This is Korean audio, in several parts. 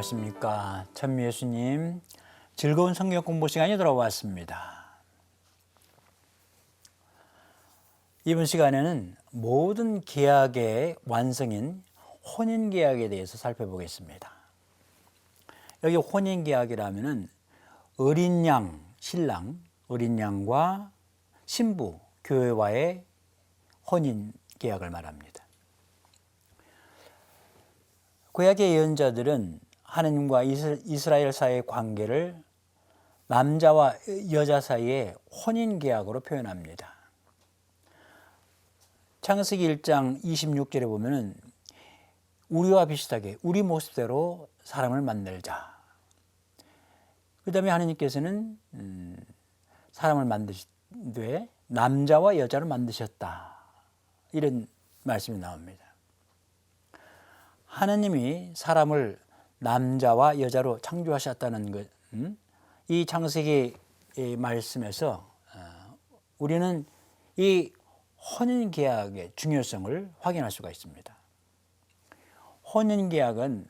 안녕하십니까. 천미예수님, 즐거운 성경 공부 시간이 돌아왔습니다. 이번 시간에는 모든 계약의 완성인 혼인계약에 대해서 살펴보겠습니다. 여기 혼인계약이라면 어린 양, 신랑, 어린 양과 신부, 교회와의 혼인계약을 말합니다. 구약의 예언자들은 하느님과 이스라엘 사이의 관계를 남자와 여자 사이의 혼인계약으로 표현합니다. 창세기 1장 26절에 보면 우리와 비슷하게 우리 모습대로 사람을 만들자. 그 다음에 하느님께서는 사람을 만드시되 남자와 여자를 만드셨다. 이런 말씀이 나옵니다. 하느님이 사람을 남자와 여자로 창조하셨다는 것, 이 창세기 말씀에서 우리는 이 혼인계약의 중요성을 확인할 수가 있습니다. 혼인계약은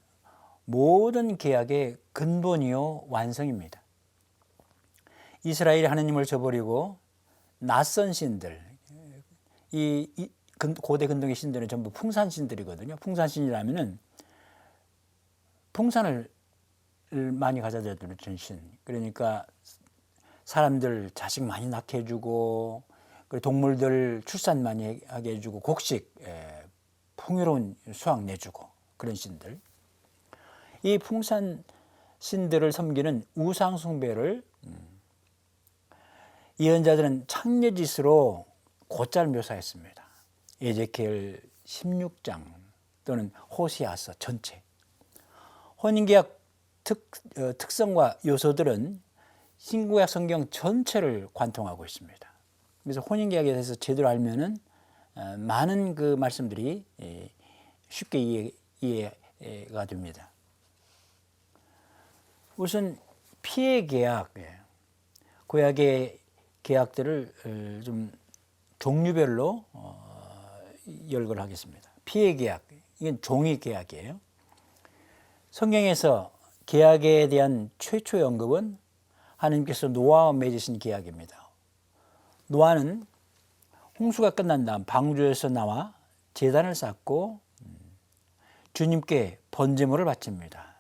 모든 계약의 근본이요 완성입니다. 이스라엘이 하느님을 저버리고 낯선 신들, 이 고대 근동의 신들은 전부 풍산신들이거든요. 풍산신이라면은 풍산을 많이 가져다 주는 신. 그러니까 사람들 자식 많이 낳게 해주고, 그리고 동물들 출산 많이 하게 해주고, 곡식, 풍요로운 수확 내주고, 그런 신들. 이 풍산 신들을 섬기는 우상 숭배를 예언자들은 창녀짓으로 곧잘 묘사했습니다. 에제키엘 16장 또는 호세아서 전체. 혼인계약 특성과 요소들은 신구약 성경 전체를 관통하고 있습니다. 그래서 혼인계약에 대해서 제대로 알면은 많은 그 말씀들이 쉽게 이해가 됩니다. 우선 피해 계약, 구약의 계약들을 좀 종류별로 열거를 하겠습니다. 피해 계약, 이건 종이 계약이에요. 성경에서 계약에 대한 최초의 언급은 하나님께서 노아와 맺으신 계약입니다. 노아는 홍수가 끝난 다음 방주에서 나와 제단을 쌓고 주님께 번제물을 바칩니다.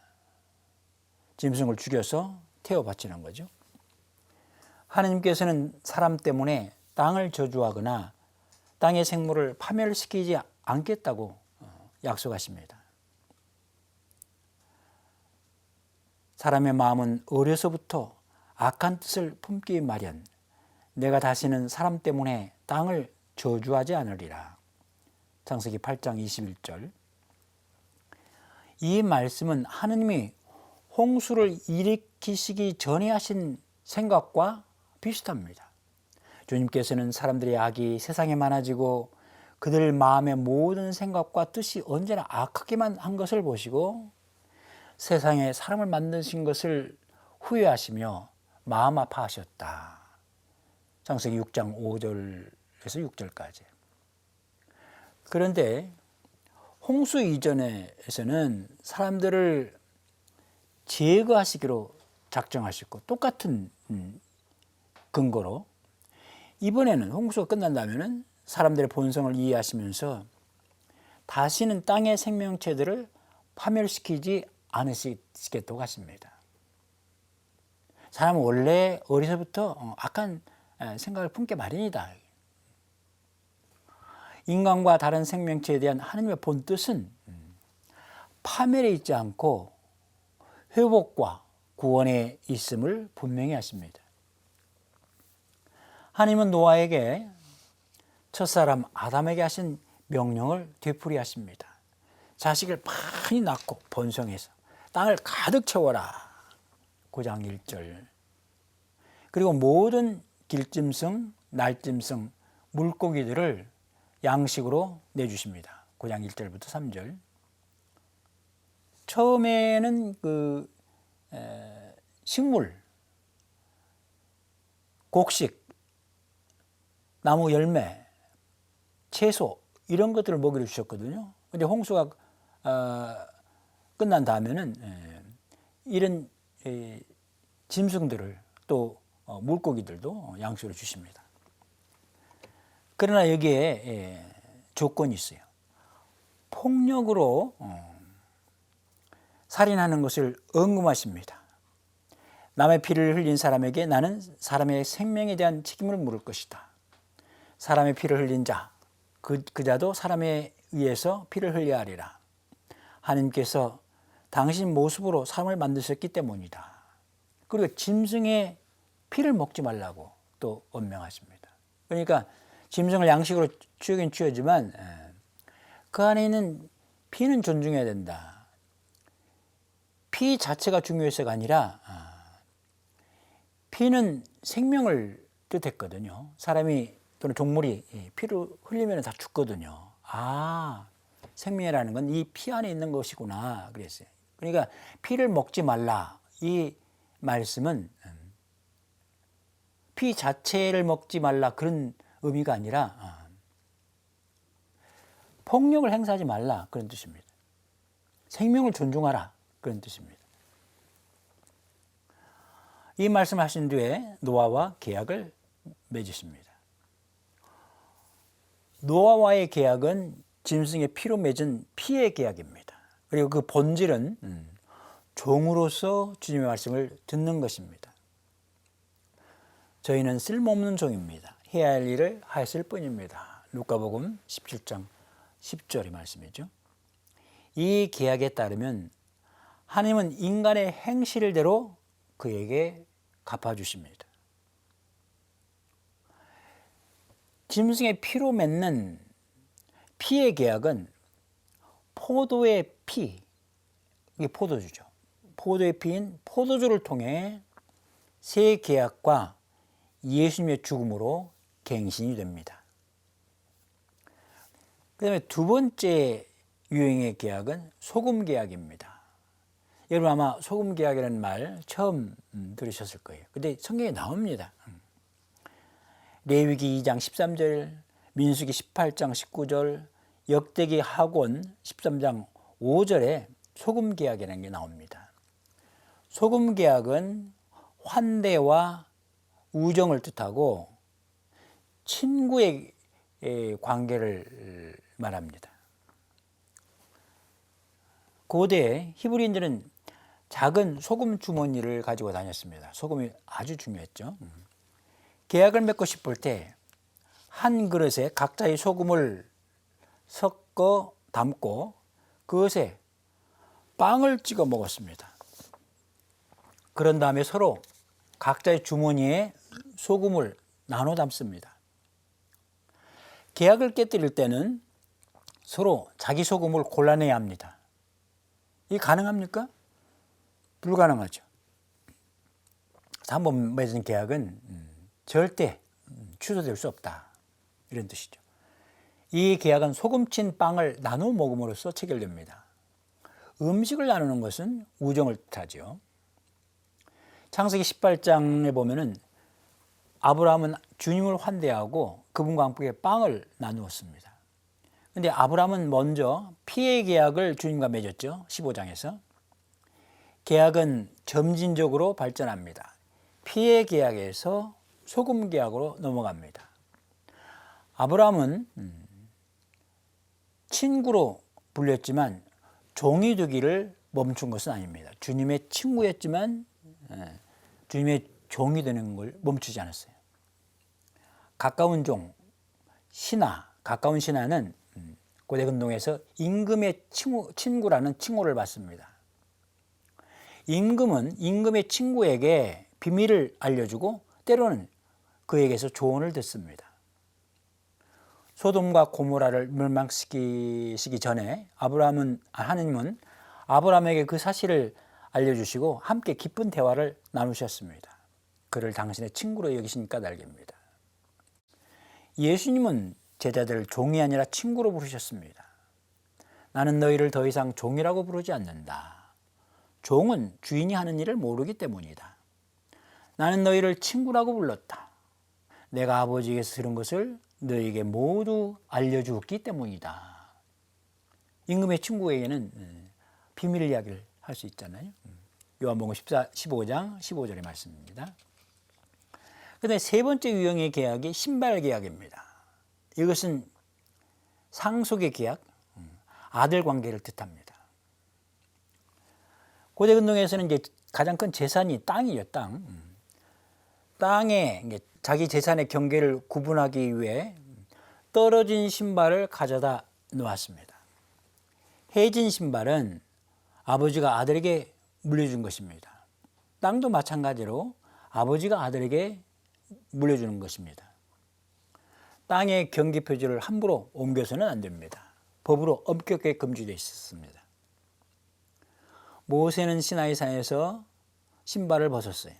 짐승을 죽여서 태워 바치는 거죠. 하나님께서는 사람 때문에 땅을 저주하거나 땅의 생물을 파멸시키지 않겠다고 약속하십니다. 사람의 마음은 어려서부터 악한 뜻을 품기 마련. 내가 다시는 사람 때문에 땅을 저주하지 않으리라. 창세기 8장 21절. 이 말씀은 하느님이 홍수를 일으키시기 전에 하신 생각과 비슷합니다. 주님께서는 사람들의 악이 세상에 많아지고 그들 마음의 모든 생각과 뜻이 언제나 악하게만 한 것을 보시고 세상에 사람을 만드신 것을 후회하시며 마음 아파하셨다. 창세기 6장 5절에서 6절까지. 그런데 홍수 이전에서는 사람들을 제거하시기로 작정하셨고 똑같은 근거로 이번에는 홍수가 끝난다면 사람들의 본성을 이해하시면서 다시는 땅의 생명체들을 파멸시키지 않으시겠다고 하십니다. 사람은 원래 어려서부터 악한 생각을 품게 마련이다. 인간과 다른 생명체에 대한 하나님의 본뜻은 파멸에 있지 않고 회복과 구원에 있음을 분명히 하십니다. 하나님은 노아에게 첫사람 아담에게 하신 명령을 되풀이하십니다. 자식을 많이 낳고 번성해서 땅을 가득 채워라. 9장 1절. 그리고 모든 길짐승, 날짐승, 물고기들을 양식으로 내주십니다. 9장 1절부터 3절. 처음에는 식물, 곡식, 나무 열매, 채소 이런 것들을 먹이를 주셨거든요. 근데 홍수가 끝난 다음에는 이런 짐승들을 또 물고기들도 양식으로 주십니다. 그러나 여기에 조건이 있어요. 폭력으로 살인하는 것을 엄금하십니다. 남의 피를 흘린 사람에게 나는 사람의 생명에 대한 책임을 물을 것이다. 사람의 피를 흘린 자, 그 자도 사람에 의해서 피를 흘려야 하리라. 하나님께서 당신 모습으로 사람을 만드셨기 때문이다. 그리고 짐승의 피를 먹지 말라고 또 엄명하십니다. 그러니까 짐승을 양식으로 취하긴 취하지만 그 안에 있는 피는 존중해야 된다. 피 자체가 중요해서가 아니라 피는 생명을 뜻했거든요. 사람이 또는 동물이 피를 흘리면 다 죽거든요. 생명이라는 건 이 피 안에 있는 것이구나 그랬어요. 그러니까 피를 먹지 말라 이 말씀은 피 자체를 먹지 말라 그런 의미가 아니라 폭력을 행사하지 말라 그런 뜻입니다. 생명을 존중하라 그런 뜻입니다. 이 말씀을 하신 뒤에 노아와 계약을 맺으십니다. 노아와의 계약은 짐승의 피로 맺은 피의 계약입니다. 그리고 그 본질은 종으로서 주님의 말씀을 듣는 것입니다. 저희는 쓸모없는 종입니다. 해야 할 일을 하였을 뿐입니다. 루카복음 17장 10절의 말씀이죠. 이 계약에 따르면 하나님은 인간의 행실대로 그에게 갚아주십니다. 짐승의 피로 맺는 피의 계약은 포도의 피, 이게 포도주죠. 포도의 피인 포도주를 통해 새 계약과 예수님의 죽음으로 갱신이 됩니다. 그 다음에 두 번째 유형의 계약은 소금 계약입니다. 여러분 아마 소금 계약이라는 말 처음 들으셨을 거예요. 근데 성경에 나옵니다. 레위기 2장 13절, 민수기 18장 19절, 역대기 하곤 13장 5절에 소금 계약이라는 게 나옵니다. 소금 계약은 환대와 우정을 뜻하고 친구의 관계를 말합니다. 고대 히브리인들은 작은 소금 주머니를 가지고 다녔습니다. 소금이 아주 중요했죠. 계약을 맺고 싶을 때 한 그릇에 각자의 소금을 섞어 담고 그것에 빵을 찍어 먹었습니다. 그런 다음에 서로 각자의 주머니에 소금을 나눠 담습니다. 계약을 깨뜨릴 때는 서로 자기 소금을 골라내야 합니다. 이게 가능합니까? 불가능하죠. 한번 맺은 계약은 절대 취소될 수 없다. 이런 뜻이죠. 이 계약은 소금친 빵을 나눠 먹음으로써 체결됩니다. 음식을 나누는 것은 우정을 뜻하죠. 창세기 18장에 보면은 아브라함은 주님을 환대하고 그분과 함께 빵을 나누었습니다. 그런데 아브라함은 먼저 피의 계약을 주님과 맺었죠. 15장에서. 계약은 점진적으로 발전합니다. 피의 계약에서 소금 계약으로 넘어갑니다. 아브라함은 친구로 불렸지만 종이 되기를 멈춘 것은 아닙니다. 주님의 친구였지만 주님의 종이 되는 걸 멈추지 않았어요. 가까운 종, 신하, 가까운 신하는 고대 근동에서 임금의 친구라는 칭호를 받습니다. 임금은 임금의 친구에게 비밀을 알려주고 때로는 그에게서 조언을 듣습니다. 소돔과 고모라를 멸망시키기 전에 하나님은 아브라함에게 그 사실을 알려주시고 함께 깊은 대화를 나누셨습니다. 그를 당신의 친구로 여기신 까닭입니다. 예수님은 제자들을 종이 아니라 친구로 부르셨습니다. 나는 너희를 더 이상 종이라고 부르지 않는다. 종은 주인이 하는 일을 모르기 때문이다. 나는 너희를 친구라고 불렀다. 내가 아버지에게서 들은 것을 너희에게 모두 알려주었기 때문이다. 임금의 친구에게는 비밀 이야기를 할 수 있잖아요. 요한복음 15장 15절의 말씀입니다. 그다음에 세 번째 유형의 계약이 신발 계약입니다. 이것은 상속의 계약, 아들 관계를 뜻합니다. 고대 근동에서는 이제 가장 큰 재산이 땅이죠, 땅. 땅에 자기 재산의 경계를 구분하기 위해 떨어진 신발을 가져다 놓았습니다. 해진 신발은 아버지가 아들에게 물려준 것입니다. 땅도 마찬가지로 아버지가 아들에게 물려주는 것입니다. 땅의 경계 표지를 함부로 옮겨서는 안 됩니다. 법으로 엄격하게 금지되어 있었습니다. 모세는 시나이산에서 신발을 벗었어요.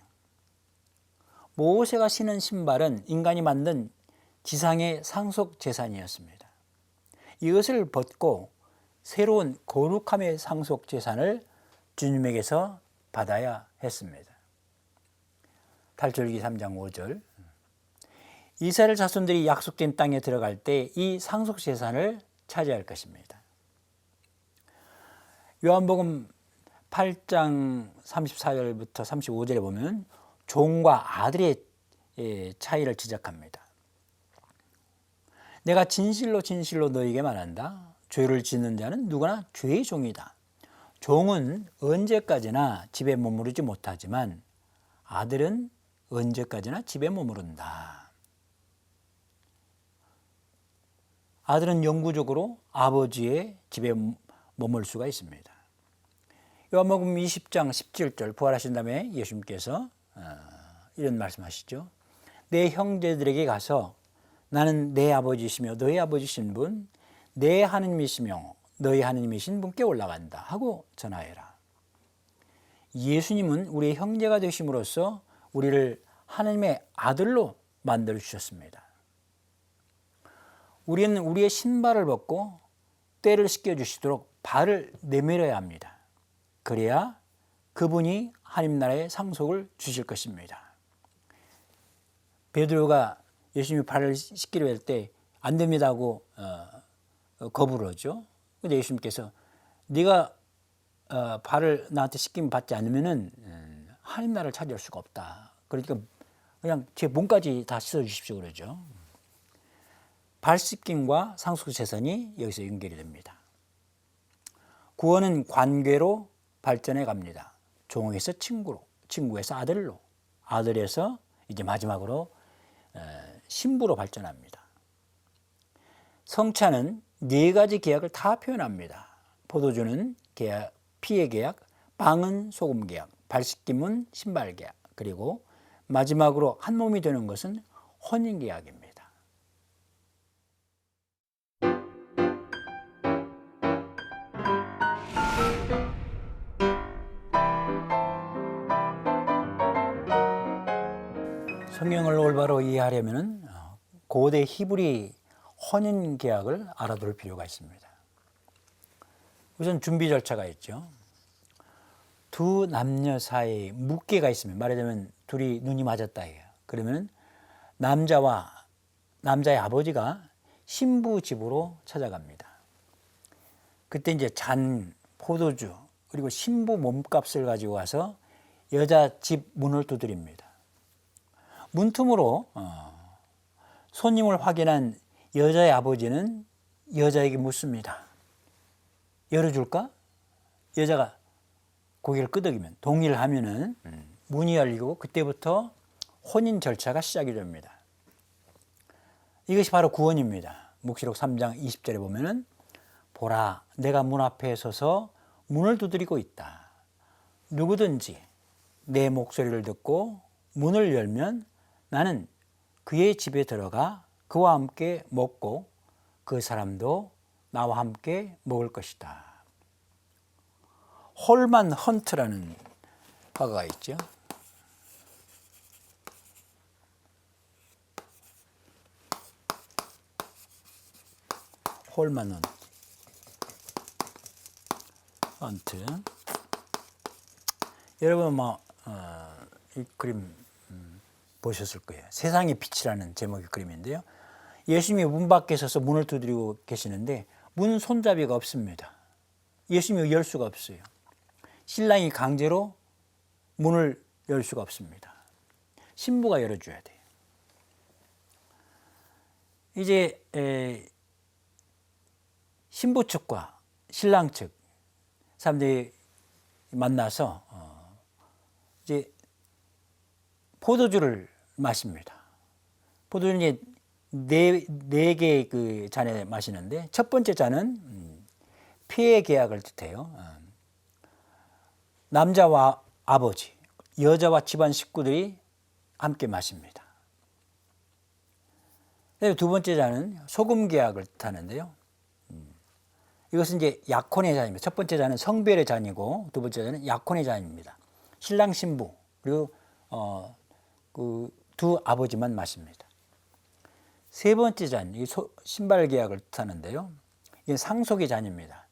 모세가 신은 신발은 인간이 만든 지상의 상속 재산이었습니다. 이것을 벗고 새로운 거룩함의 상속 재산을 주님에게서 받아야 했습니다. 탈출기 3장 5절. 이스라엘 자손들이 약속된 땅에 들어갈 때 이 상속 재산을 차지할 것입니다. 요한복음 8장 34절부터 35절에 보면 종과 아들의 차이를 지적합니다. 내가 진실로 진실로 너희에게 말한다. 죄를 짓는 자는 누구나 죄의 종이다. 종은 언제까지나 집에 머무르지 못하지만 아들은 언제까지나 집에 머무른다. 아들은 영구적으로 아버지의 집에 머물 수가 있습니다. 요한복음 20장 17절 부활하신 다음에 예수님께서 이런 말씀하시죠. 내 형제들에게 가서 나는 내 아버지시며 너희 아버지신 분, 내 하느님이시며 너희 하느님이신 분께 올라간다 하고 전하여라. 예수님은 우리의 형제가 되심으로써 우리를 하나님의 아들로 만들어 주셨습니다. 우리는 우리의 신발을 벗고 때를 씻겨주시도록 발을 내밀어야 합니다. 그래야 그분이 하나님 나라의 상속을 주실 것입니다. 베드로가 예수님이 발을 씻기려 할 때 안 됩니다 하고 거부를 하죠. 근데 예수님께서 네가 발을 나한테 씻김 받지 않으면은 하나님 나라를 차지할 수가 없다. 그러니까 그냥 제 몸까지 다 씻어 주십시오 그러죠. 발 씻김과 상속 재산이 여기서 연결이 됩니다. 구원은 관계로 발전해 갑니다. 종에서 친구로, 친구에서 아들로, 아들에서 이제 마지막으로 신부로 발전합니다. 성찬은 네 가지 계약을 다 표현합니다. 포도주는 계약, 피의 계약, 빵은 소금 계약, 발 씻김은 신발 계약, 그리고 마지막으로 한 몸이 되는 것은 혼인 계약입니다. 성경을 올바로 이해하려면 고대 히브리 혼인 계약을 알아둘 필요가 있습니다. 우선 준비 절차가 있죠. 두 남녀 사이에 묻게가 있으면, 말하자면 둘이 눈이 맞았다 해요. 그러면 남자의 아버지가 신부 집으로 찾아갑니다. 그때 이제 잔 포도주 그리고 신부 몸값을 가지고 와서 여자 집 문을 두드립니다. 문틈으로 손님을 확인한 여자의 아버지는 여자에게 묻습니다. 열어줄까? 여자가 고개를 끄덕이면, 동의를 하면은 문이 열리고 그때부터 혼인 절차가 시작이 됩니다. 이것이 바로 구원입니다. 묵시록 3장 20절에 보면은 보라, 내가 문 앞에 서서 문을 두드리고 있다. 누구든지 내 목소리를 듣고 문을 열면 나는 그의 집에 들어가 그와 함께 먹고 그 사람도 나와 함께 먹을 것이다. 홀만 헌트라는 화가가 있죠. 홀만 헌트. 여러분 이 그림 보셨을 거예요. 세상의 빛이라는 제목의 그림인데요. 예수님이 문 밖에 서서 문을 두드리고 계시는데 문 손잡이가 없습니다. 예수님이 열 수가 없어요. 신랑이 강제로 문을 열 수가 없습니다. 신부가 열어줘야 돼요. 이제 신부 측과 신랑 측 사람들이 만나서 이제 포도주를 마십니다. 포도주는 이제 네 개의 그 잔에 마시는데 첫 번째 잔은 피해 계약을 뜻해요. 남자와 아버지, 여자와 집안 식구들이 함께 마십니다. 두 번째 잔은 소금 계약을 뜻하는데요. 이것은 이제 약혼의 잔입니다. 첫 번째 잔은 성별의 잔이고 두 번째 잔은 약혼의 잔입니다. 신랑 신부 그리고 그 두 아버지만 마십니다. 세 번째 잔, 이 신발 계약을 뜻하는데요. 이게 상속의 잔입니다.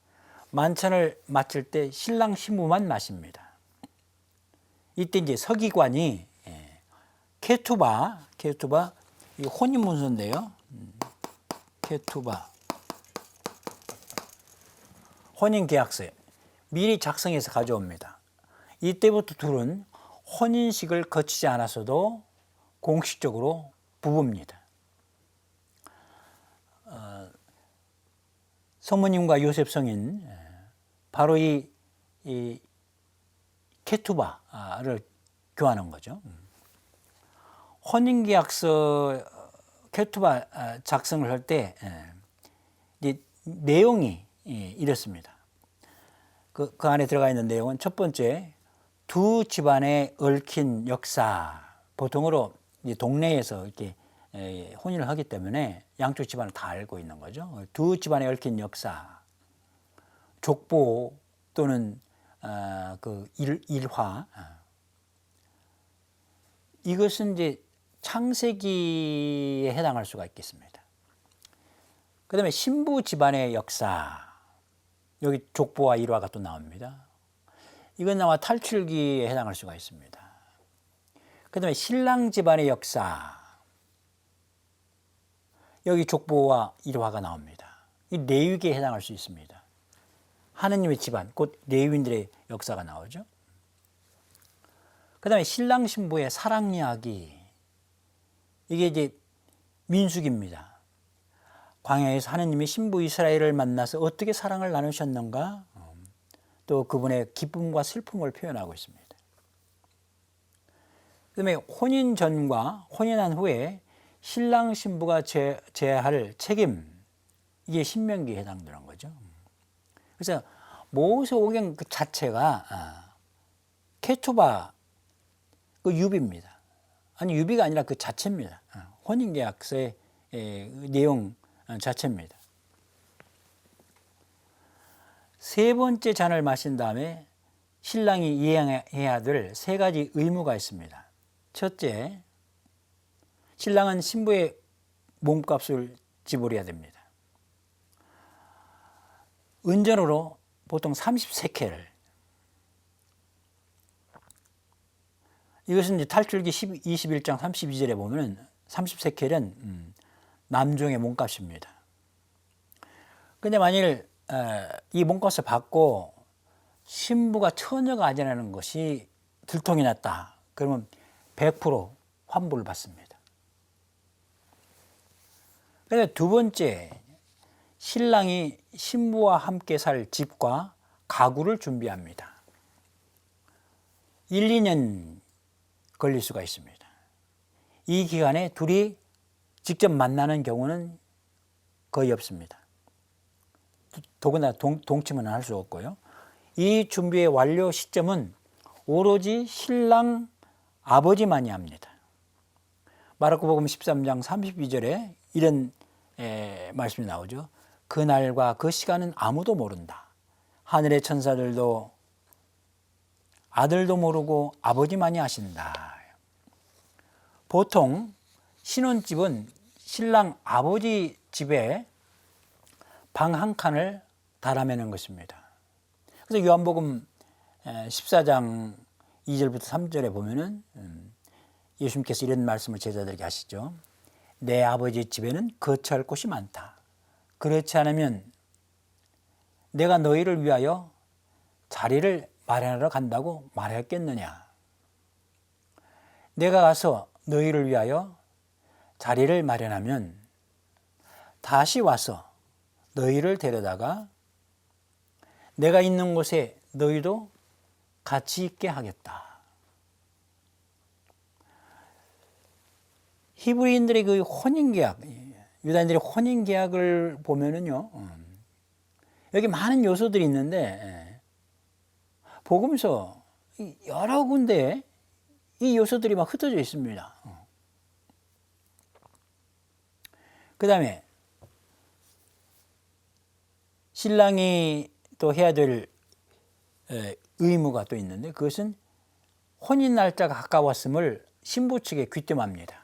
만찬을 마칠 때 신랑 신부만 마십니다. 이때 이제 서기관이 케투바 이 혼인 문서인데요. 케투바 혼인 계약서 미리 작성해서 가져옵니다. 이때부터 둘은 혼인식을 거치지 않았어도 공식적으로 부부입니다. 성모님과 요셉 성인 바로 이 케투바를 교환한 거죠. 혼인계약서 케투바 작성을 할 때 내용이 이렇습니다. 그 안에 들어가 있는 내용은 첫 번째, 두 집안에 얽힌 역사. 보통으로 동네에서 이렇게 혼인을 하기 때문에 양쪽 집안을 다 알고 있는 거죠. 두 집안에 얽힌 역사, 족보 또는 그 일화. 이것은 이제 창세기에 해당할 수가 있겠습니다. 그 다음에 신부 집안의 역사, 여기 족보와 일화가 또 나옵니다. 이건 아마 탈출기에 해당할 수가 있습니다. 그 다음에 신랑 집안의 역사, 여기 족보와 일화가 나옵니다. 이 레위기에 해당할 수 있습니다. 하느님의 집안, 곧 레위인들의 역사가 나오죠. 그 다음에 신랑 신부의 사랑 이야기, 이게 이제 민수기입니다. 광야에서 하느님이 신부 이스라엘을 만나서 어떻게 사랑을 나누셨는가, 또 그분의 기쁨과 슬픔을 표현하고 있습니다. 그 다음에 혼인 전과 혼인한 후에 신랑 신부가 져야 할 책임, 이게 신명기에 해당되는 거죠. 그래서 모세오경 그 자체가 케투바 그 유비입니다. 아니 유비가 아니라 그 자체입니다. 혼인계약서의 내용 자체입니다. 세 번째 잔을 마신 다음에 신랑이 이행해야 될 세 가지 의무가 있습니다. 첫째, 신랑은 신부의 몸값을 지불해야 됩니다. 은전으로 보통 30세켈. 이것은 이제 탈출기 21장 32절에 보면 30세켈은 남종의 몸값입니다. 근데 만일 이 몸값을 받고 신부가 처녀가 아니라는 것이 들통이 났다. 그러면 100% 환불을 받습니다. 그런데 두 번째, 신랑이 신부와 함께 살 집과 가구를 준비합니다. 1, 2년 걸릴 수가 있습니다. 이 기간에 둘이 직접 만나는 경우는 거의 없습니다. 더구나 동침은 할 수 없고요. 이 준비의 완료 시점은 오로지 신랑 아버지만이 합니다. 마르코복음 13장 32절에 이런 말씀이 나오죠. 그날과 그 시간은 아무도 모른다. 하늘의 천사들도 아들도 모르고 아버지만이 아신다. 보통 신혼집은 신랑 아버지 집에 방 한 칸을 달아매는 것입니다. 그래서 요한복음 14장 2절부터 3절에 보면은 예수님께서 이런 말씀을 제자들에게 하시죠. 내 아버지 집에는 거처할 곳이 많다. 그렇지 않으면 내가 너희를 위하여 자리를 마련하러 간다고 말했겠느냐. 내가 가서 너희를 위하여 자리를 마련하면 다시 와서 너희를 데려다가 내가 있는 곳에 너희도 같이 있게 하겠다. 히브리인들의 그 혼인계약, 유다인들의 혼인계약을 보면은요, 여기 많은 요소들이 있는데, 복음서 여러 군데에 이 요소들이 막 흩어져 있습니다. 그 다음에 신랑이 또 해야 될 의무가 또 있는데, 그것은 혼인 날짜가 가까웠음을 신부 측에 귀뜸합니다.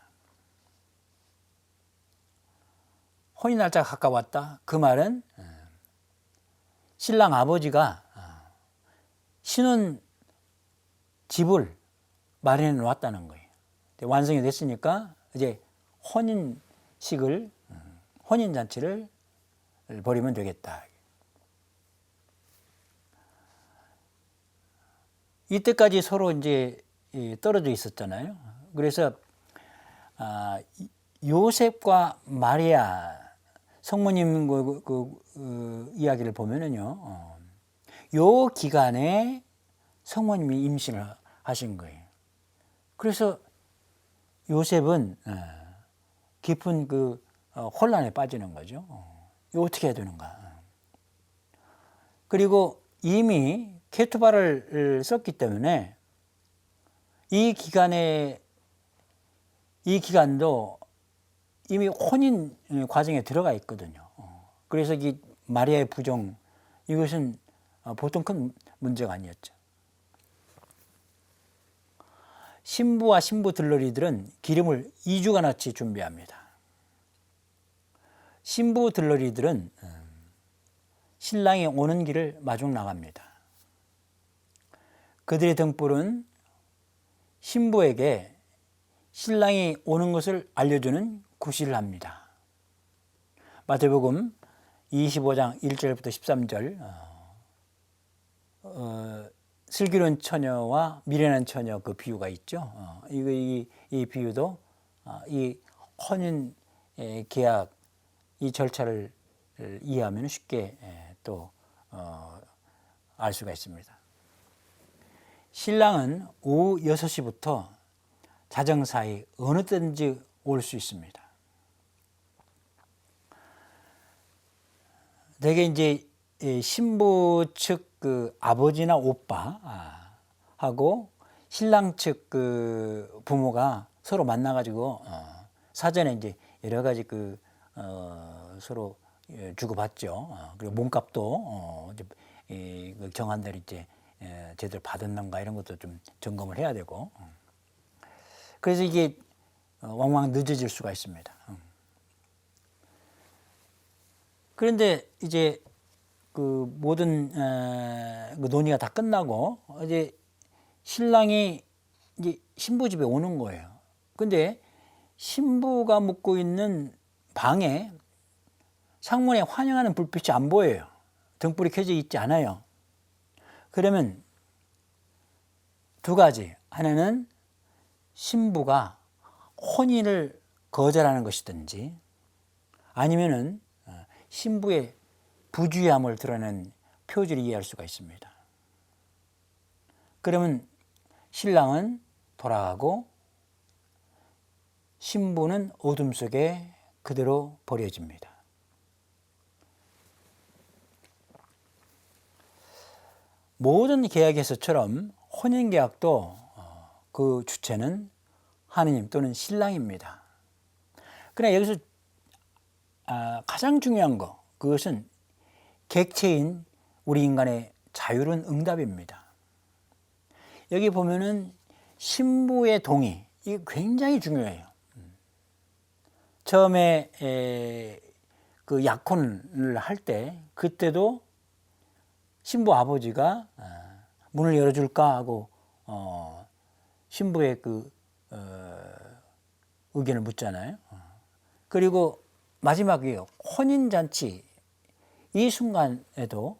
혼인 날짜가 가까웠다. 그 말은 신랑 아버지가 신혼 집을 마련해 놓았다는 거예요. 완성이 됐으니까 이제 혼인식을, 혼인잔치를 벌이면 되겠다. 이때까지 서로 이제 떨어져 있었잖아요. 그래서 요셉과 마리아 성모님 이야기를 보면은요, 요 기간에 성모님이 임신을 하신 거예요. 그래서 요셉은 깊은 그 혼란에 빠지는 거죠. 이거 어떻게 해야 되는가. 그리고 이미 케투바를 썼기 때문에 이 기간도 이미 혼인 과정에 들어가 있거든요. 그래서 이 마리아의 부정, 이것은 보통 큰 문제가 아니었죠. 신부와 신부 들러리들은 기름을 2주간어치 준비합니다. 신부 들러리들은 신랑이 오는 길을 마중 나갑니다. 그들의 등불은 신부에게 신랑이 오는 것을 알려주는 구실을 합니다. 마태복음 25장 1절부터 13절, 슬기로운 처녀와 미련한 처녀 그 비유가 있죠. 이 비유도 이 혼인 계약 이 절차를 이해하면 쉽게 또 알 수가 있습니다. 신랑은 오후 6시부터 자정사이 어느 때든지 올 수 있습니다. 대개 이제 신부 측 그 아버지나 오빠 하고 신랑 측 그 부모가 서로 만나가지고 사전에 이제 여러 가지 그 서로 주고받죠. 그리고 몸값도 정한 대로 이제 제대로 받았는가 이런 것도 좀 점검을 해야 되고. 그래서 이게 왕왕 늦어질 수가 있습니다. 그런데 이제 그 모든 그 논의가 다 끝나고 이제 신랑이 이제 신부 집에 오는 거예요. 근데 신부가 묵고 있는 방에 창문에 환영하는 불빛이 안 보여요. 등불이 켜져 있지 않아요. 그러면 두 가지. 하나는 신부가 혼인을 거절하는 것이든지 아니면은 신부의 부주의함을 드러낸 표지를 이해할 수가 있습니다. 그러면 신랑은 돌아가고 신부는 어둠 속에 그대로 버려집니다. 모든 계약에서처럼 혼인계약도 그 주체는 하느님 또는 신랑입니다. 그러나 여기서 가장 중요한 거, 그것은 객체인 우리 인간의 자유로운 응답입니다. 여기 보면은 신부의 동의, 이게 굉장히 중요해요. 처음에 그 약혼을 할 때 그때도 신부 아버지가 문을 열어줄까 하고 신부의 그 의견을 묻잖아요. 그리고 마지막이에요. 혼인잔치 이 순간에도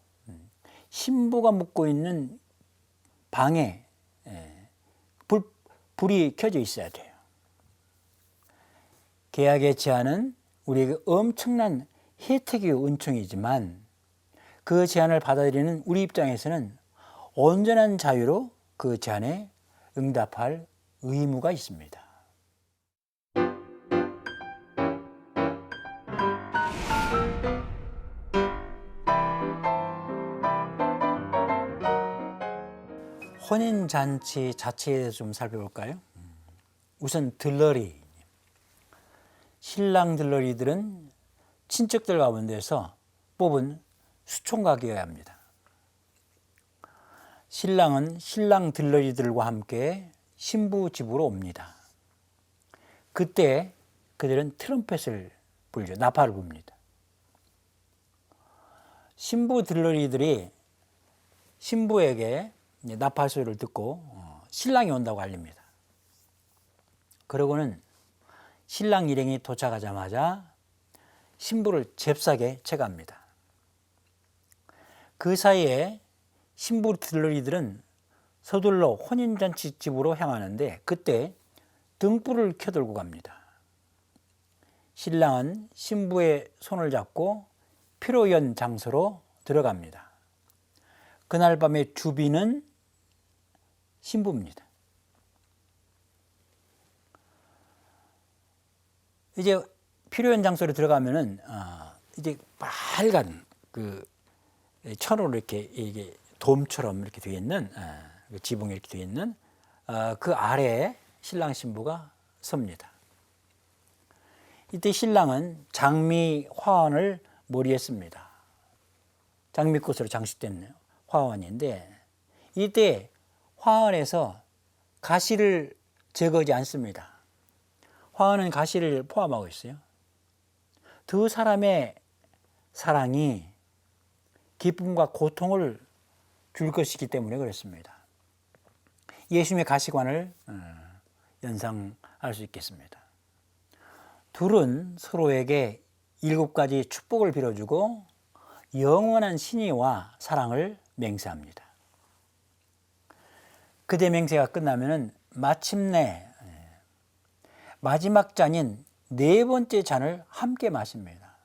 신부가 묵고 있는 방에 불이 켜져 있어야 돼요. 계약의 제한은 우리에게 엄청난 혜택이고 은총이지만 그 제한을 받아들이는 우리 입장에서는 온전한 자유로 그 제한에 응답할 의무가 있습니다. 혼인잔치 자체에 대해서 좀 살펴볼까요? 우선 들러리. 신랑 들러리들은 친척들 가운데서 뽑은 수총각이어야 합니다. 신랑은 신랑 들러리들과 함께 신부 집으로 옵니다. 그때 그들은 트럼펫을 불죠. 나팔을 붑니다. 신부 들러리들이 신부에게 나팔 소리를 듣고 신랑이 온다고 알립니다. 그러고는 신랑 일행이 도착하자마자 신부를 잽싸게 채갑니다. 그 사이에 신부 들러리들은 서둘러 혼인잔치 집으로 향하는데 그때 등불을 켜들고 갑니다. 신랑은 신부의 손을 잡고 피로연 장소로 들어갑니다. 그날 밤의 주비는 신부입니다. 이제 피로연 장소로 들어가면은 이제 빨간 그 천으로 이게 돔처럼 이렇게 되어 있는 지붕이 이렇게 되어 있는 그 아래에 신랑 신부가 섭니다. 이때 신랑은 장미 화환을 머리에 씁니다. 장미꽃으로 장식된 화환인데 이때 화환에서 가시를 제거하지 않습니다. 화환은 가시를 포함하고 있어요. 두 사람의 사랑이 기쁨과 고통을 줄 것이기 때문에 그렇습니다. 예수님의 가시관을 연상할 수 있겠습니다. 둘은 서로에게 7가지 축복을 빌어주고 영원한 신의와 사랑을 맹세합니다. 그대 맹세가 끝나면 마침내 마지막 잔인 4번째 잔을 함께 마십니다.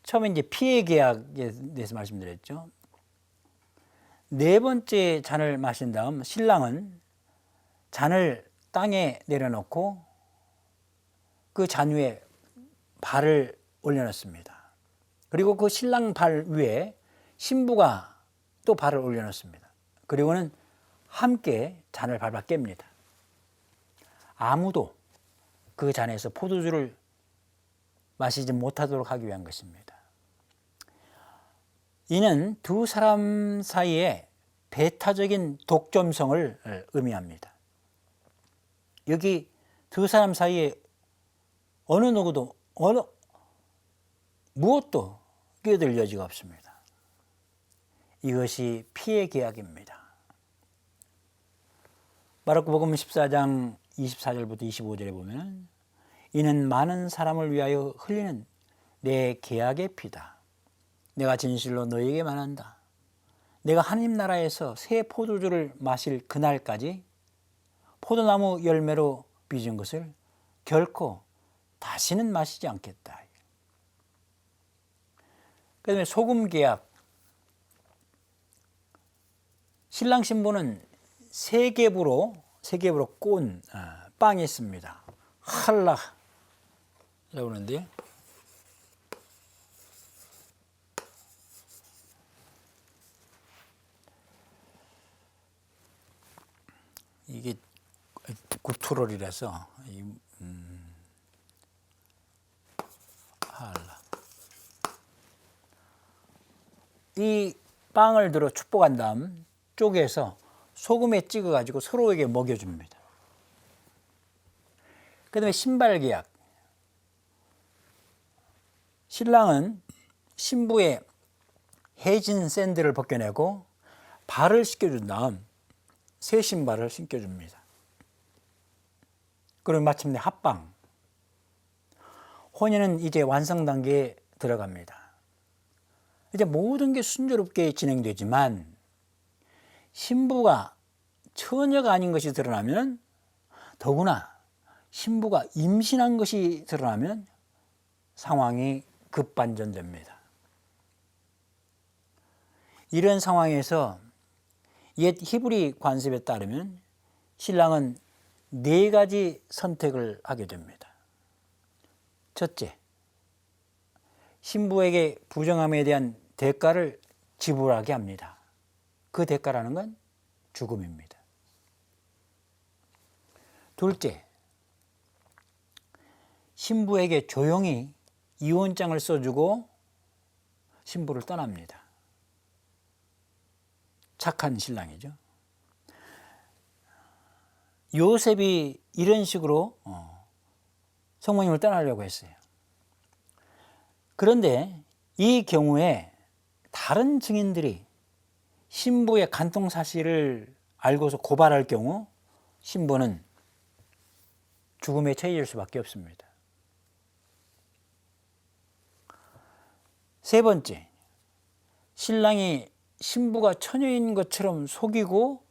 처음에 이제 피해 계약에 대해서 말씀드렸죠. 4번째 잔을 마신 다음 신랑은 잔을 땅에 내려놓고 그 잔 위에 발을 올려놓습니다. 그리고 그 신랑 발 위에 신부가 또 발을 올려놓습니다. 그리고는 함께 잔을 밟아 깹니다. 아무도 그 잔에서 포도주를 마시지 못하도록 하기 위한 것입니다. 이는 두 사람 사이의 배타적인 독점성을 의미합니다. 여기 두 사람 사이에 어느 누구도 무엇도 끼어들 여지가 없습니다. 이것이 피해 계약입니다. 마르코복음 14장 24절부터 25절에 보면 이는 많은 사람을 위하여 흘리는 내 계약의 피다. 내가 진실로 너희에게 말한다. 내가 하나님 나라에서 새 포도주를 마실 그날까지 포도나무 열매로 빚은 것을 결코 다시는 마시지 않겠다. 그 다음에 소금 계약. 신랑 신부는 세 겹으로 꼰 빵이 있습니다. 할라 그러는데 이게 구투롤이라서 할라. 이 빵을 들어 축복한 다음 쪼개서 소금에 찍어가지고 서로에게 먹여줍니다. 그 다음에 신발 계약. 신랑은 신부의 해진 샌들을 벗겨내고 발을 씻겨준 다음 새 신발을 신겨줍니다. 그리고 마침내 합방. 혼인은 이제 완성 단계에 들어갑니다. 이제 모든 게 순조롭게 진행되지만 신부가 처녀가 아닌 것이 드러나면, 더구나 신부가 임신한 것이 드러나면 상황이 급반전됩니다. 이런 상황에서 옛 히브리 관습에 따르면 신랑은 4가지 선택을 하게 됩니다. 첫째, 신부에게 부정함에 대한 대가를 지불하게 합니다. 그 대가라는 건 죽음입니다. 둘째, 신부에게 조용히 이혼장을 써주고 신부를 떠납니다. 착한 신랑이죠. 요셉이 이런 식으로 성모님을 떠나려고 했어요. 그런데 이 경우에 다른 증인들이 신부의 간통 사실을 알고서 고발할 경우 신부는 죽음에 처해질 수밖에 없습니다. 세 번째, 신랑이 신부가 처녀인 것처럼 속이고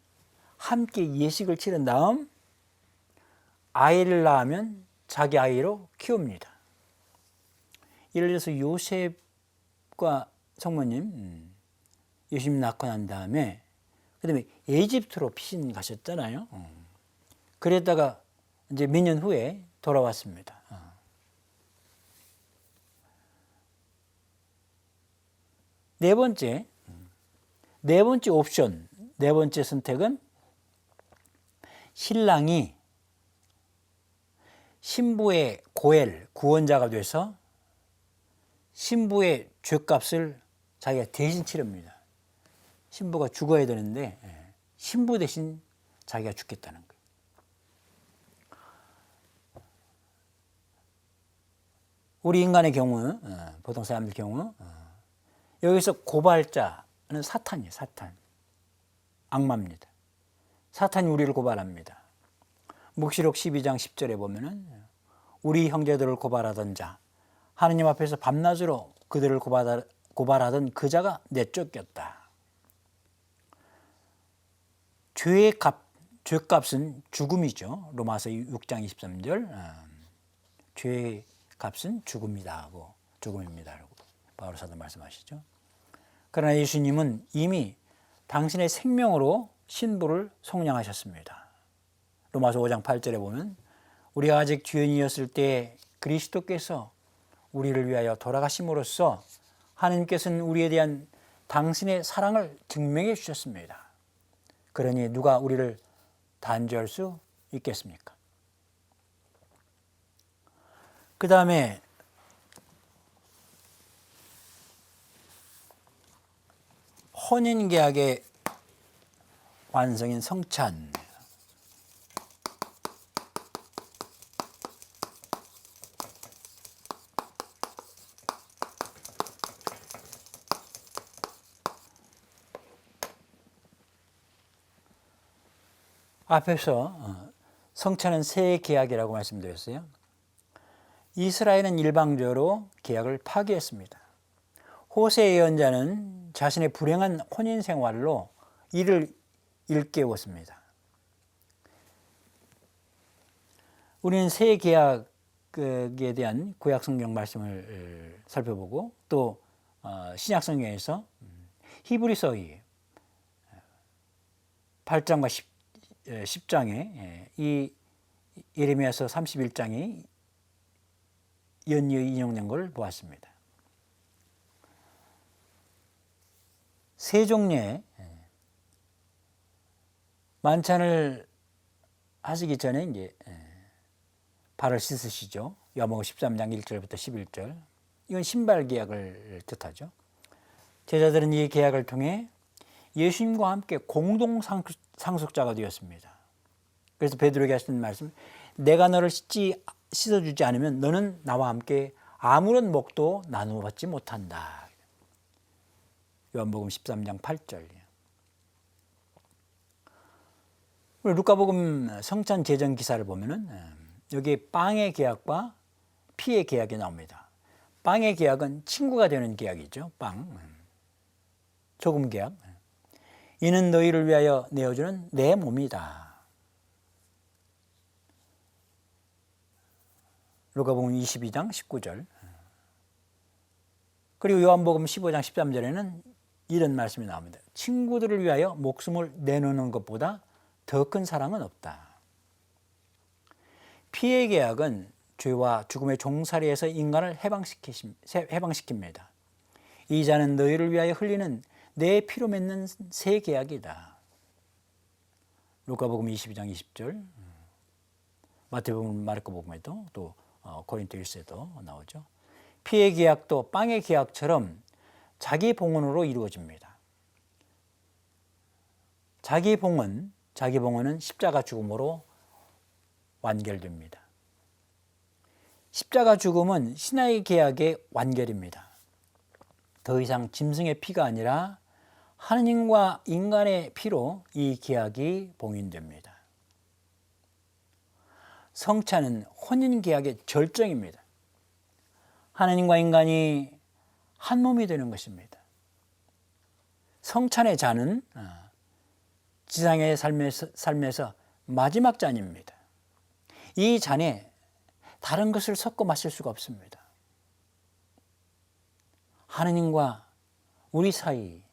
함께 예식을 치른 다음 아이를 낳으면 자기 아이로 키웁니다. 예를 들어서 요셉과 성모님, 요셉 낳고 난 다음에 그다음에 이집트로 피신 가셨잖아요. 그랬다가 이제 몇 년 후에 돌아왔습니다. 네 번째 옵션, 네 번째 선택은 신랑이 신부의 고엘, 구원자가 돼서 신부의 죗값을 자기가 대신 치릅니다. 신부가 죽어야 되는데 신부 대신 자기가 죽겠다는 거예요. 우리 인간의 경우, 보통 사람들 경우 여기서 고발자는 사탄이에요. 사탄. 악마입니다. 사탄이 우리를 고발합니다. 묵시록 12장 10절에 보면은 우리 형제들을 고발하던 자, 하느님 앞에서 밤낮으로 그들을 고발하던 그 자가 내쫓겼다. 죄값은 죽음이죠. 로마서 6장 23절. 죄의 값은 죽음이다 하고 죽음입니다 라고 바울 사도 말씀하시죠. 그러나 예수님은 이미 당신의 생명으로 신부를 속량하셨습니다. 로마서 5장 8절에 보면 우리가 아직 죄인이었을 때 그리스도께서 우리를 위하여 돌아가심으로써 하나님께서는 우리에 대한 당신의 사랑을 증명해 주셨습니다. 그러니 누가 우리를 단죄할 수 있겠습니까? 그 다음에 혼인계약의 완성인 성찬. 앞에서 성찬은 새 계약이라고 말씀드렸어요. 이스라엘은 일방적으로 계약을 파기했습니다. 호세 예언자는 자신의 불행한 혼인 생활로 이를 일깨웠습니다. 우리는 새 계약에 대한 구약 성경 말씀을 살펴보고 또 신약 성경에서 히브리서 8장과 10장에 이 예레미야서 31장이 연이어 인용된 걸 보았습니다. 세 종류의 만찬을 하시기 전에 이제 발을 씻으시죠. 요한복음 13장 1절부터 11절. 이건 신발 계약을 뜻하죠. 제자들은 이 계약을 통해 예수님과 함께 공동 상속자가 되었습니다. 그래서 베드로에게 하시는 말씀, 내가 너를 씻어주지 않으면 너는 나와 함께 아무런 몫도 나누어 받지 못한다. 요한복음 13장 8절. 루카복음 성찬 제정 기사를 보면은 여기 빵의 계약과 피의 계약이 나옵니다. 빵의 계약은 친구가 되는 계약이죠. 빵. 조금 계약. 이는 너희를 위하여 내어주는 내 몸이다. 누가복음 22장 19절. 그리고 요한복음 15장 13절에는 이런 말씀이 나옵니다. 친구들을 위하여 목숨을 내놓는 것보다 더 큰 사랑은 없다. 피의 계약은 죄와 죽음의 종살이에서 인간을 해방시킵니다. 이 자는 너희를 위하여 흘리는 내 피로 맺는 새 계약이다. 루카복음 22장 20절, 마태복음, 마르코복음에도 또 고린도일서에도 나오죠. 피의 계약도 빵의 계약처럼 자기 봉헌으로 이루어집니다. 자기 봉헌은 십자가 죽음으로 완결됩니다. 십자가 죽음은 신의 계약의 완결입니다. 더 이상 짐승의 피가 아니라 하느님과 인간의 피로 이 계약이 봉인됩니다. 성찬은 혼인 계약의 절정입니다. 하느님과 인간이 한 몸이 되는 것입니다. 성찬의 잔은 지상의 삶에서 마지막 잔입니다. 이 잔에 다른 것을 섞어 마실 수가 없습니다. 하느님과 우리 사이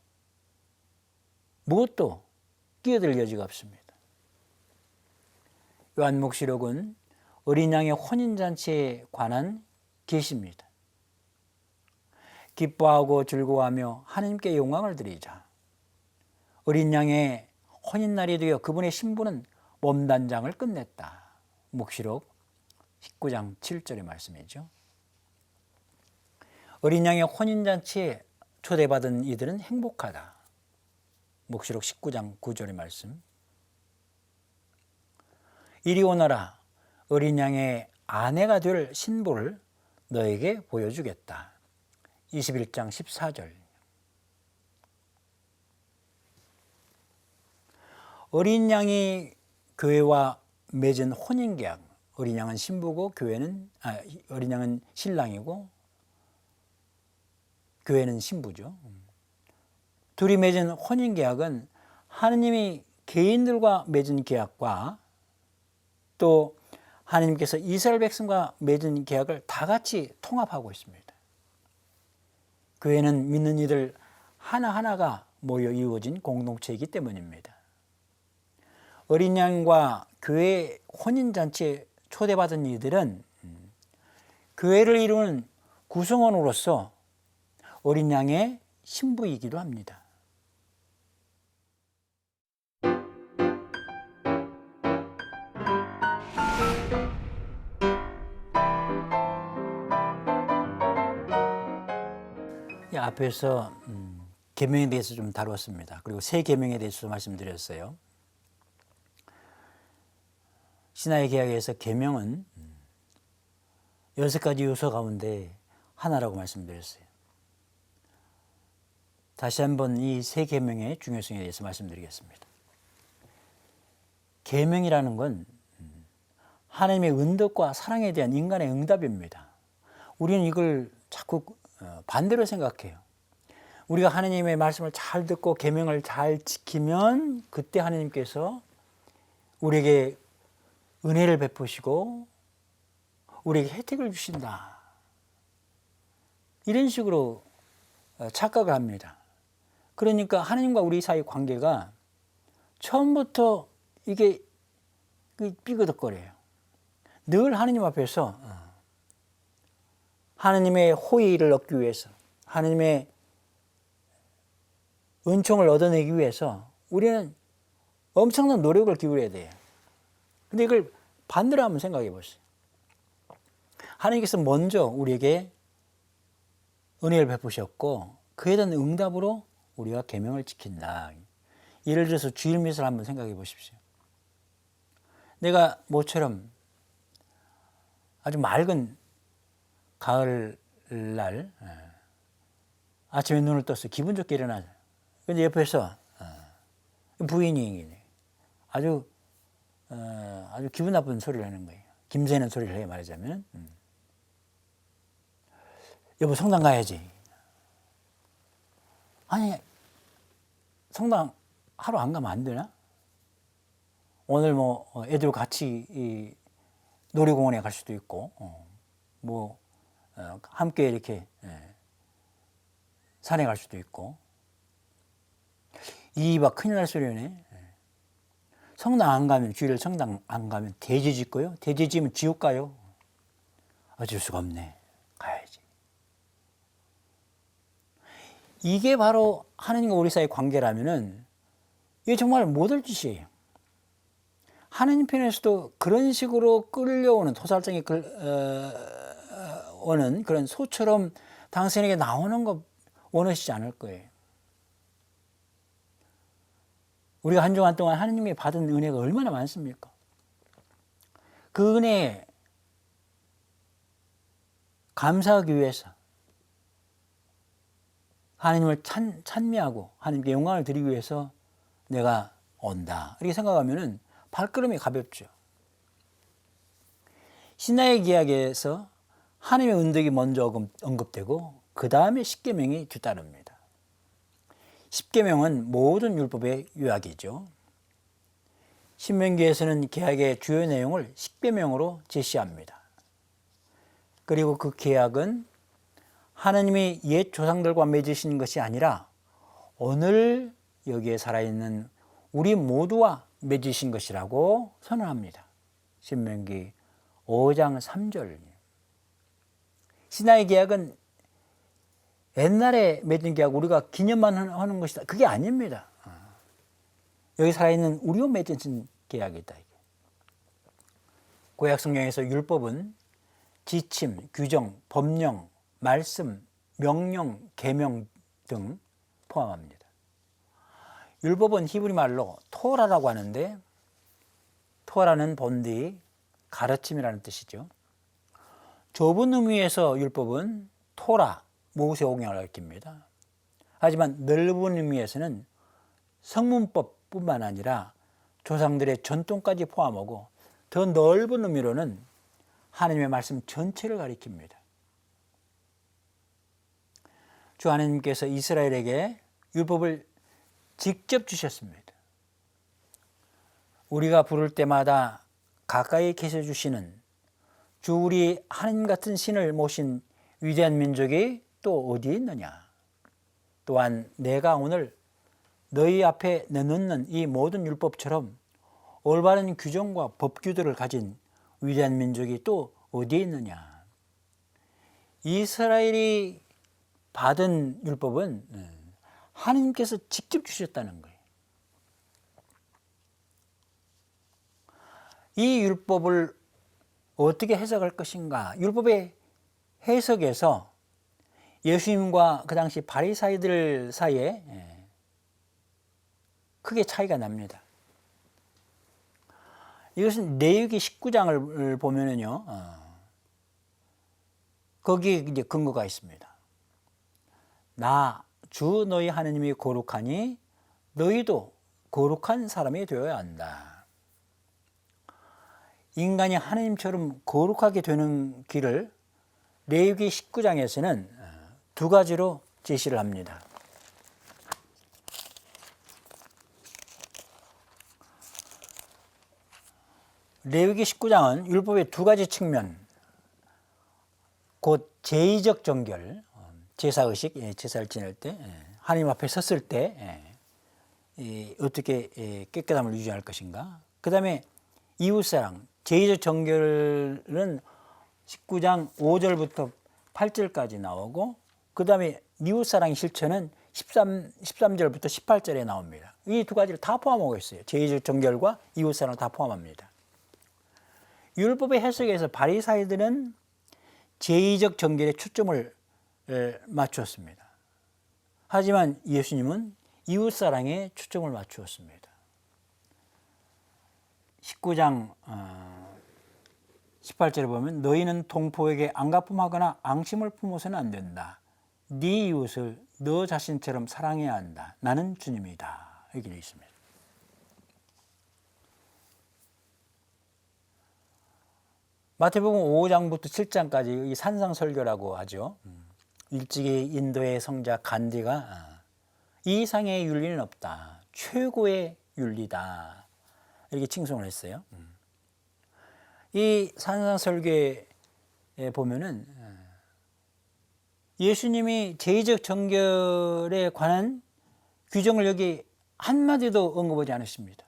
무엇도 끼어들 여지가 없습니다. 요한黙示錄은 어린 양의 혼인잔치에 관한 계시입니다. 기뻐하고 즐거워하며 하느님께 영광을 드리자. 어린 양의 혼인날이 되어 그분의 신부는 몸단장을 끝냈다.黙示錄 19장 7절의 말씀이죠. 어린 양의 혼인잔치에 초대받은 이들은 행복하다.黙示錄 19장 9절의 말씀. 이리 오너라. 어린 양의 아내가 될 신부를 너에게 보여주겠다. 21장 14절. 어린 양이 교회와 맺은 혼인계약. 어린 양은 신부고 어린 양은 신랑이고 교회는 신부죠. 둘이 맺은 혼인계약은 하느님이 개인들과 맺은 계약과 또 하느님께서 이스라엘 백성과 맺은 계약을 다 같이 통합하고 있습니다. 교회는 믿는 이들 하나하나가 모여 이루어진 공동체이기 때문입니다. 어린 양과 교회 혼인잔치에 초대받은 이들은 교회를 이루는 구성원으로서 어린 양의 신부이기도 합니다. 앞에서 계명에 대해서 좀 다뤘습니다. 그리고 새 계명에 대해서 말씀드렸어요. 신하의 계약에서 계명은 6가지 요소 가운데 하나라고 말씀드렸어요. 다시 한번 이 새 계명의 중요성에 대해서 말씀드리겠습니다. 계명이라는 건 하나님의 은덕과 사랑에 대한 인간의 응답입니다. 우리는 이걸 자꾸 반대로 생각해요. 우리가 하나님의 말씀을 잘 듣고 계명을 잘 지키면 그때 하나님께서 우리에게 은혜를 베푸시고 우리에게 혜택을 주신다. 이런 식으로 착각을 합니다. 그러니까 하나님과 우리 사이 관계가 처음부터 이게 삐그덕거려요. 늘 하나님 앞에서 하나님의 호의를 얻기 위해서, 하나님의 은총을 얻어내기 위해서 우리는 엄청난 노력을 기울여야 돼요. 근데 이걸 반대로 한번 생각해 보세요. 하나님께서 먼저 우리에게 은혜를 베푸셨고 그에 대한 응답으로 우리가 계명을 지킨다. 예를 들어서 주일 미사를 한번 생각해 보십시오. 내가 모처럼 아주 맑은 가을날 아침에 눈을 떴어요. 기분 좋게 일어나죠. 근데 옆에서 부인이 아주 기분 나쁜 소리를 하는 거예요. 김새는 소리를 해 말하자면. 여보 성당 가야지. 아니 성당 하루 안 가면 안 되나? 오늘 뭐 애들 같이 이 놀이공원에 갈 수도 있고 함께 이렇게 산에 갈 수도 있고. 이봐 큰일 날 소리네. 성당 안 가면, 주일 성당 안 가면 돼지 짓고요. 돼지 지면 지옥 가요. 어쩔 수가 없네. 가야지. 이게 바로 하나님과 우리 사이의 관계라면은 이게 정말 못할 짓이에요. 하나님 편에서도 그런 식으로 끌려오는, 토살장에 오는 그런 소처럼 당신에게 나오는 거 원하시지 않을 거예요. 우리가 한 주간 동안 하나님이 받은 은혜가 얼마나 많습니까? 그 은혜에 감사하기 위해서 하나님을 찬미하고 하나님께 영광을 드리기 위해서 내가 온다. 이렇게 생각하면은 발걸음이 가볍죠. 신하의 기약에서 하나님의 은덕이 먼저 언급되고 그 다음에 십계명이 뒤따릅니다. 십계명은 모든 율법의 요약이죠. 신명기에서는 계약의 주요 내용을 십계명으로 제시합니다. 그리고 그 계약은 하나님이 옛 조상들과 맺으신 것이 아니라 오늘 여기에 살아있는 우리 모두와 맺으신 것이라고 선언합니다. 신명기 5장 3절. 신하의 계약은 옛날에 맺은 계약 우리가 기념만 하는 것이다. 그게 아닙니다. 여기 살아있는 우리와 맺은 계약이다. 구약 성경에서 율법은 지침, 규정, 법령, 말씀, 명령, 계명 등 포함합니다. 율법은 히브리 말로 토라라고 하는데 토라는 본디 가르침이라는 뜻이죠. 좁은 의미에서 율법은 토라, 모세오경을 가리킵니다. 하지만 넓은 의미에서는 성문법뿐만 아니라 조상들의 전통까지 포함하고 더 넓은 의미로는 하나님의 말씀 전체를 가리킵니다. 주 하나님께서 이스라엘에게 율법을 직접 주셨습니다. 우리가 부를 때마다 가까이 계셔 주시는 주 우리 하나님 같은 신을 모신 위대한 민족이 또 어디 있느냐. 또한 내가 오늘 너희 앞에 내놓는 이 모든 율법처럼 올바른 규정과 법규들을 가진 위대한 민족이 또 어디에 있느냐. 이스라엘이 받은 율법은 하나님께서 직접 주셨다는 거예요. 이 율법을 어떻게 해석할 것인가. 율법의 해석에서 예수님과 그 당시 바리사이들 사이에 크게 차이가 납니다. 이것은 레위기 19장을 보면은요, 거기에 이제 근거가 있습니다. 나 주 너희 하나님이 거룩하니 너희도 거룩한 사람이 되어야 한다. 인간이 하나님처럼 거룩하게 되는 길을 레위기 19장에서는 두 가지로 제시를 합니다. 레위기 19장은 율법의 두 가지 측면, 곧 제의적 정결, 제사의식, 제사를 지낼 때, 하나님 앞에 섰을 때 어떻게 깨끗함을 유지할 것인가. 그 다음에 이웃사랑, 제의적 정결은 19장 5절부터 8절까지 나오고, 그 다음에 이웃사랑의 실천은 13절부터 18절에 나옵니다. 이 두 가지를 다 포함하고 있어요. 제의적 정결과 이웃사랑을 다 포함합니다. 율법의 해석에서 바리사이들은 제의적 정결에 초점을 맞추었습니다. 하지만 예수님은 이웃사랑에 초점을 맞추었습니다. 19장 18절에 보면 너희는 동포에게 안가품하거나 앙심을 품어서는 안 된다. 네 이웃을 너 자신처럼 사랑해야 한다. 나는 주님이다. 이렇게 되어 있습니다. 마태복음 5장부터 7장까지 이 산상설교라고 하죠. 일찍이 인도의 성자 간디가 이 이상의 윤리는 없다. 최고의 윤리다. 이렇게 칭송을 했어요. 이 산상설교에 보면은 예수님이 제의적 정결에 관한 규정을 여기 한마디도 언급하지 않으십니다.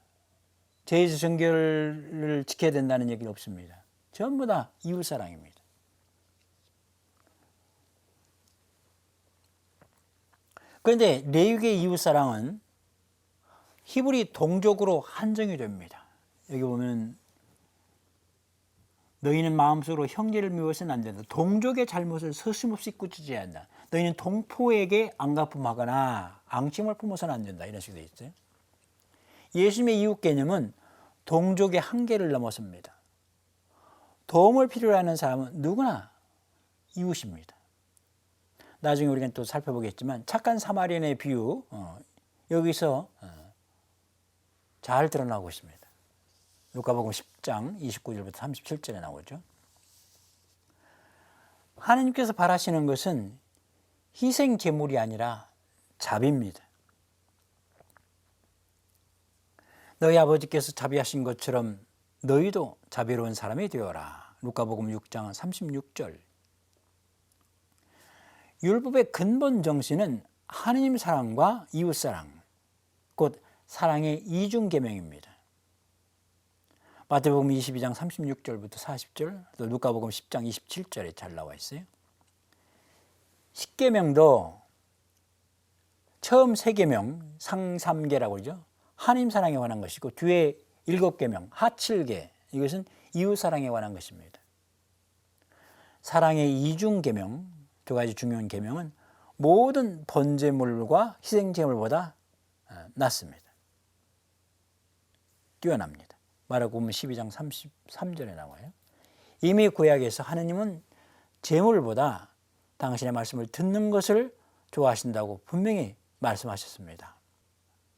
제의적 정결을 지켜야 된다는 얘기는 없습니다. 전부 다 이웃사랑입니다. 그런데 레위기의 이웃사랑은 히브리 동족으로 한정이 됩니다. 여기 보면 너희는 마음속으로 형제를 미워서는 안 된다. 동족의 잘못을 서슴없이 꾸짖어야 한다. 너희는 동포에게 앙가품하거나 앙심을 품어서는 안 된다. 이런 식으로 되어 있어요. 예수님의 이웃 개념은 동족의 한계를 넘어섭니다. 도움을 필요로 하는 사람은 누구나 이웃입니다. 나중에 우리가 또 살펴보겠지만 착한 사마리안의 비유 여기서 잘 드러나고 있습니다. 누가복음 10장 29절부터 37절에 나오죠. 하나님께서 바라시는 것은 희생 제물이 아니라 자비입니다. 너희 아버지께서 자비하신 것처럼 너희도 자비로운 사람이 되어라. 누가복음 6장 36절. 율법의 근본 정신은 하느님 사랑과 이웃 사랑, 곧 사랑의 이중 계명입니다. 마태복음 22장 36절부터 40절, 또 누가복음 10장 27절에 잘 나와 있어요. 십계명도 처음 세 계명, 상삼계라고 그러죠. 하나님 사랑에 관한 것이고 뒤에 7계명, 하7계, 이것은 이웃 사랑에 관한 것입니다. 사랑의 이중 계명, 두 가지 중요한 계명은 모든 번제물과 희생제물보다 낫습니다. 뛰어납니다. 마태복음 12장 33절에 나와요. 이미 구약에서 하느님은 제물보다 당신의 말씀을 듣는 것을 좋아하신다고 분명히 말씀하셨습니다.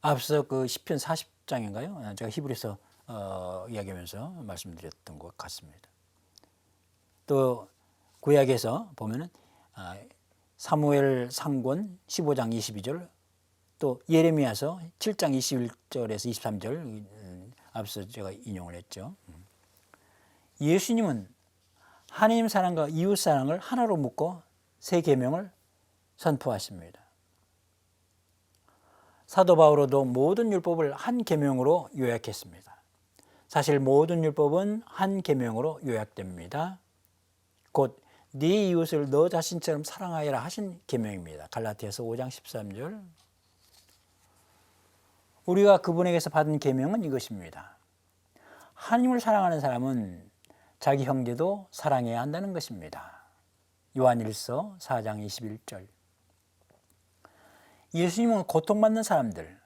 앞서 그 시편 40장인가요? 제가 히브리서 이야기하면서 말씀드렸던 것 같습니다. 또 구약에서 보면은 사무엘 상권 15장 22절, 또 예레미야서 7장 21절에서 23절 앞서 제가 인용을 했죠. 예수님은 하나님 사랑과 이웃 사랑을 하나로 묶어 세 계명을 선포하십니다. 사도 바울도 모든 율법을 한 계명으로 요약했습니다. 사실 모든 율법은 한 계명으로 요약됩니다. 곧 네 이웃을 너 자신처럼 사랑하여라 하신 계명입니다. 갈라디아서 5장 13절. 우리가 그분에게서 받은 계명은 이것입니다. 하나님을 사랑하는 사람은 자기 형제도 사랑해야 한다는 것입니다. 요한일서 4장 21절. 예수님은 고통받는 사람들,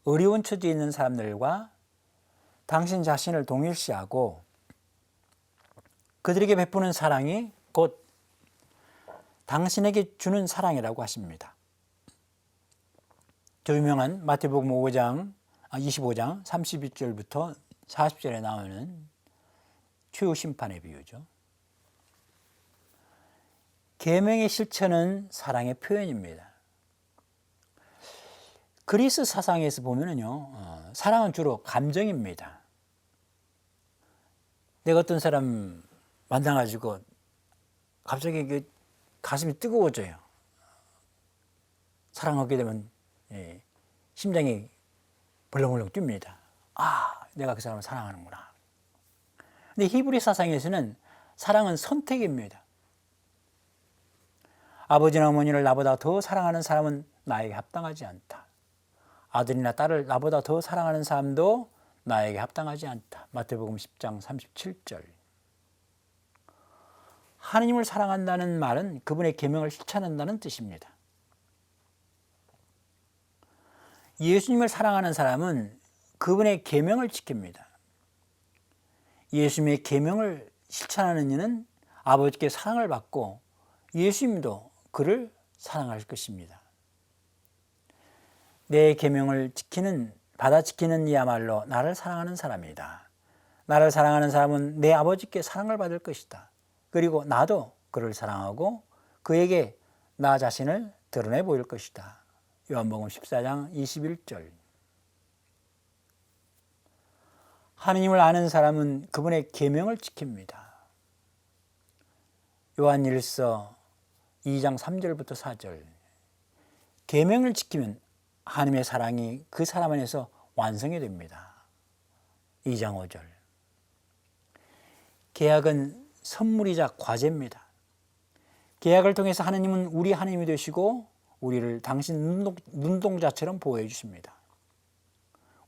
어려운 처지에 있는 사람들과 당신 자신을 동일시하고 그들에게 베푸는 사랑이 곧 당신에게 주는 사랑이라고 하십니다. 저 유명한 마태복음 25장 31절부터 40절에 나오는 최후 심판의 비유죠. 계명의 실천은 사랑의 표현입니다. 그리스 사상에서 보면은요, 사랑은 주로 감정입니다. 내가 어떤 사람 만나가지고 갑자기 그 가슴이 뜨거워져요. 사랑하게 되면 심장이 벌렁벌렁 뜁니다. 내가 그 사람을 사랑하는구나. 근데 히브리 사상에서는 사랑은 선택입니다. 아버지나 어머니를 나보다 더 사랑하는 사람은 나에게 합당하지 않다. 아들이나 딸을 나보다 더 사랑하는 사람도 나에게 합당하지 않다. 마태복음 10장 37절. 하느님을 사랑한다는 말은 그분의 계명을 실천한다는 뜻입니다. 예수님을 사랑하는 사람은 그분의 계명을 지킵니다. 예수님의 계명을 실천하는 이는 아버지께 사랑을 받고 예수님도 그를 사랑할 것입니다. 내 계명을 받아 지키는 이야말로 나를 사랑하는 사람이다. 나를 사랑하는 사람은 내 아버지께 사랑을 받을 것이다. 그리고 나도 그를 사랑하고 그에게 나 자신을 드러내 보일 것이다. 요한복음 14장 21절. 하느님을 아는 사람은 그분의 계명을 지킵니다. 요한일서 2장 3절부터 4절. 계명을 지키면 하나님의 사랑이 그 사람 안에서 완성이 됩니다. 2장 5절. 계약은 선물이자 과제입니다. 계약을 통해서 하나님은 우리 하나님이 되시고 우리를 당신 눈동자처럼 보호해 주십니다.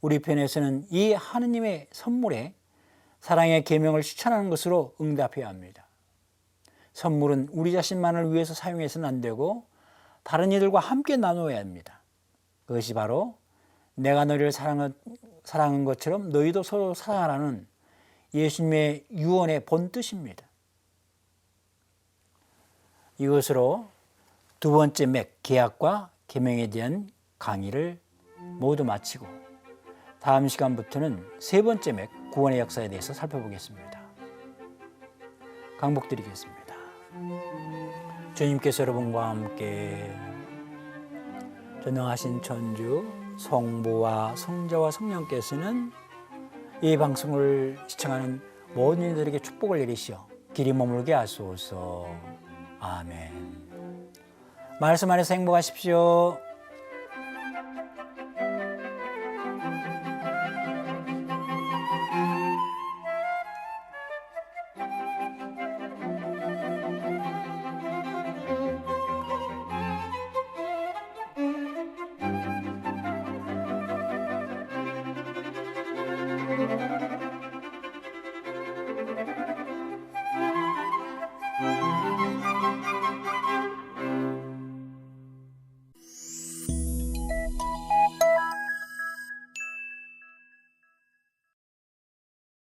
우리 편에서는 이 하느님의 선물에 사랑의 계명을 실천하는 것으로 응답해야 합니다. 선물은 우리 자신만을 위해서 사용해서는 안 되고 다른 이들과 함께 나누어야 합니다. 그것이 바로 내가 너희를 사랑한 것처럼 너희도 서로 사랑하라는 예수님의 유언의 본뜻입니다. 이것으로 두 번째 맥, 계약과 계명에 대한 강의를 모두 마치고 다음 시간부터는 세 번째 맥, 구원의 역사에 대해서 살펴보겠습니다. 강복드리겠습니다. 주님께서 여러분과 함께 전능하신 천주 성부와 성자와 성령께서는 이 방송을 시청하는 모든 이들에게 축복을 내리시어 길이 머물게 하소서. 아멘. 말씀 안에서 행복하십시오.